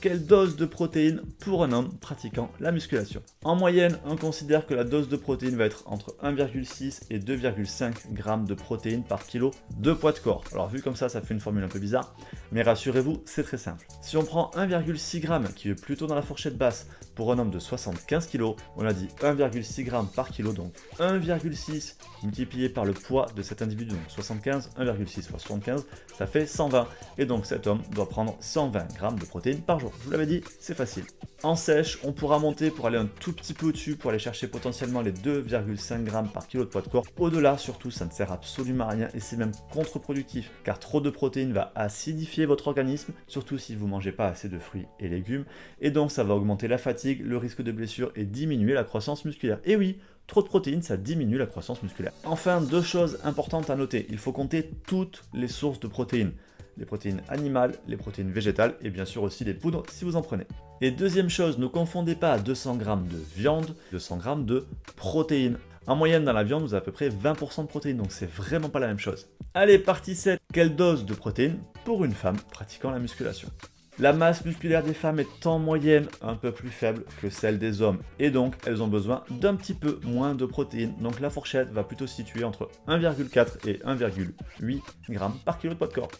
quelle dose de protéines pour un homme pratiquant la musculation. En moyenne, on considère que la dose de protéines va être entre 1,6 et 2,5 g de protéines par kilo de poids de corps. Alors vu comme ça fait une formule un peu bizarre, mais rassurez-vous, c'est très simple. Si on prend 1,6 g, qui est plutôt dans la fourchette basse, pour un homme de 75 kg, on a dit 1,6 g par kilo, donc 1,6 multiplié par le poids de cet individu, donc 75, 1,6 fois 75, ça fait 120. Et donc cet homme doit prendre 120 g de protéines par jour. Je vous l'avais dit, c'est facile. En sèche, on pourra monter pour aller un tout petit peu au-dessus, pour aller chercher potentiellement les 2,5 g par kilo de poids de corps. Au-delà, surtout, ça ne sert absolument à rien et c'est même contre-productif, car trop de protéines va acidifier votre organisme, surtout si vous ne mangez pas assez de fruits et légumes, et donc ça va augmenter la fatigue, le risque de blessure et diminuer la croissance musculaire. Et oui, trop de protéines, ça diminue la croissance musculaire. Enfin, deux choses importantes à noter. Il faut compter toutes les sources de protéines. Les protéines animales, les protéines végétales et bien sûr aussi les poudres si vous en prenez. Et deuxième chose, ne confondez pas 200 g de viande, 200 g de protéines. En moyenne dans la viande, vous avez à peu près 20% de protéines, donc c'est vraiment pas la même chose. Allez, partie 7. Quelle dose de protéines pour une femme pratiquant la musculation? La masse musculaire des femmes est en moyenne un peu plus faible que celle des hommes et donc elles ont besoin d'un petit peu moins de protéines. Donc la fourchette va plutôt se situer entre 1,4 et 1,8 g par kilo de poids de corps.